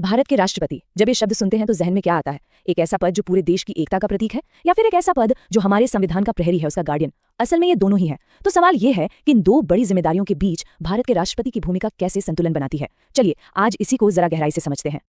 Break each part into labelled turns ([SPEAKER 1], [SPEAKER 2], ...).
[SPEAKER 1] भारत के राष्ट्रपति, जब ये शब्द सुनते हैं तो जहन में क्या आता है? एक ऐसा पद जो पूरे देश की एकता का प्रतीक है, या फिर एक ऐसा पद जो हमारे संविधान का प्रहरी है, उसका गार्डियन? असल में ये दोनों ही है। तो सवाल ये है कि इन दो बड़ी जिम्मेदारियों के बीच भारत के राष्ट्रपति की भूमिका कैसे संतुलन बनाती है। चलिए आज इसी को जरा गहराई से समझते हैं।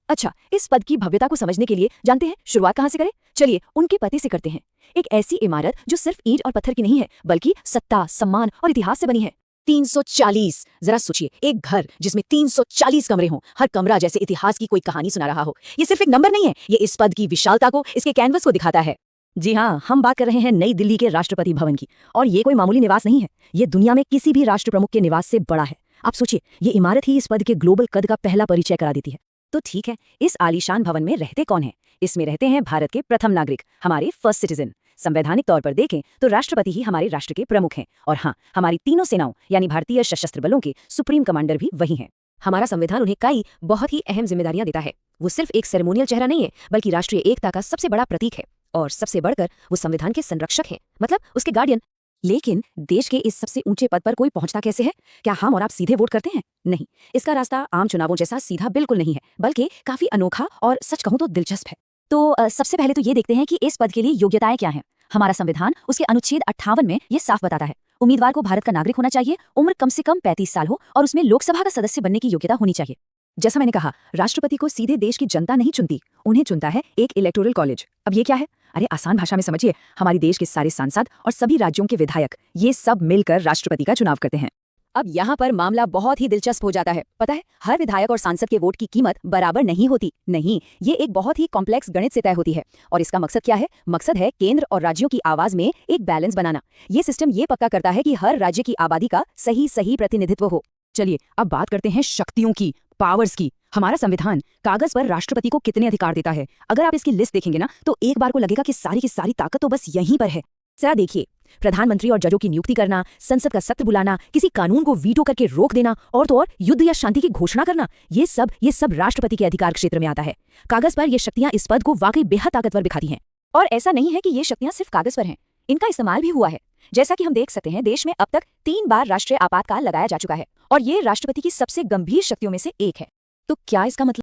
[SPEAKER 1] अच्छा, इस पद की भव्यता को समझने के लिए जानते हैं शुरुआत कहां से करें? चलिए उनके पते से करते हैं। एक ऐसी इमारत जो सिर्फ ईंट और पत्थर की नहीं है, बल्कि सत्ता, सम्मान और इतिहास से बनी है। 340। जरा सोचिए, एक घर जिसमें 340 कमरे हों, हर कमरा जैसे इतिहास की कोई कहानी सुना रहा हो। ये सिर्फ एक नंबर नहीं है, ये इस पद की विशालता को, इसके कैनवस को दिखाता है। जी हाँ, हम बात कर रहे हैं नई दिल्ली के राष्ट्रपति भवन की। और ये कोई मामूली निवास नहीं है, ये दुनिया में किसी भी राष्ट्र प्रमुख के निवास से बड़ा है। आप सोचिए, ये इमारत ही इस पद के ग्लोबल कद का पहला परिचय करा देती है। तो ठीक है, इस आलीशान भवन में रहते कौन हैं? इसमें रहते हैं भारत के प्रथम नागरिक, हमारे फर्स्ट सिटीजन। संवैधानिक तौर पर देखें तो राष्ट्रपति ही हमारे राष्ट्र के प्रमुख हैं। और हाँ, हमारी तीनों सेनाओं यानी भारतीय सशस्त्र बलों के सुप्रीम कमांडर भी वही हैं। हमारा संविधान उन्हें कई बहुत ही अहम जिम्मेदारियां देता है। वो सिर्फ एक सेरेमोनियल चेहरा नहीं है, बल्कि राष्ट्रीय एकता का सबसे बड़ा प्रतीक है। और सबसे बढ़कर वो संविधान के संरक्षक हैं, मतलब उसके गार्डियन। लेकिन देश के इस सबसे ऊंचे पद पर कोई पहुंचता कैसे है? क्या हम और आप सीधे वोट करते हैं? नहीं, इसका रास्ता आम चुनावों जैसा सीधा बिल्कुल नहीं है, बल्कि काफी अनोखा और सच कहूं तो दिलचस्प है। तो सबसे पहले तो ये देखते हैं कि इस पद के लिए योग्यताएं क्या हैं। हमारा संविधान उसके अनुच्छेद 58 में ये साफ बताता है, उम्मीदवार को भारत का नागरिक होना चाहिए, उम्र कम से कम 35 साल हो और उसमें लोकसभा का सदस्य बनने की योग्यता होनी चाहिए। जैसा मैंने कहा, राष्ट्रपति को सीधे देश की जनता नहीं चुनती, उन्हें चुनता है एक इलेक्टोरल कॉलेज। अब ये क्या है? अरे आसान भाषा में समझिए, हमारे देश के सारे सांसद और सभी राज्यों के विधायक, ये सब मिलकर राष्ट्रपति का चुनाव करते हैं। अब यहाँ पर मामला बहुत ही दिलचस्प हो जाता है। पता है, हर विधायक और सांसद के वोट की कीमत बराबर नहीं होती। नहीं, ये एक बहुत ही कॉम्प्लेक्स गणित से तय होती है। और इसका मकसद क्या है? मकसद है केंद्र और राज्यों की आवाज में एक बैलेंस बनाना। ये सिस्टम ये पक्का करता है कि हर राज्य की आबादी का सही प्रतिनिधित्व हो। चलिए अब बात करते हैं शक्तियों की, पावर्स की। हमारा संविधान कागज पर राष्ट्रपति को कितने अधिकार देता है? अगर आप इसकी लिस्ट देखेंगे ना, तो एक बार को लगेगा कि सारी की सारी ताकत तो बस यहीं पर है। जरा देखिए, प्रधानमंत्री और जजों की नियुक्ति करना, संसद का सत्र बुलाना, किसी कानून को वीटो करके रोक देना, और तो और युद्ध या शांति की घोषणा करना, ये सब राष्ट्रपति के अधिकार क्षेत्र में आता है। कागज पर ये शक्तियां इस पद को वाकई बेहद ताकतवर दिखाती हैं। और ऐसा नहीं है कि ये शक्तियां सिर्फ कागज पर हैं, इनका इस्तेमाल भी हुआ है। जैसा कि हम देख सकते हैं, देश में अब तक 3 बार राष्ट्रीय आपातकाल लगाया जा चुका है, और ये राष्ट्रपति की सबसे गंभीर शक्तियों में से एक है। तो क्या इसका मतलब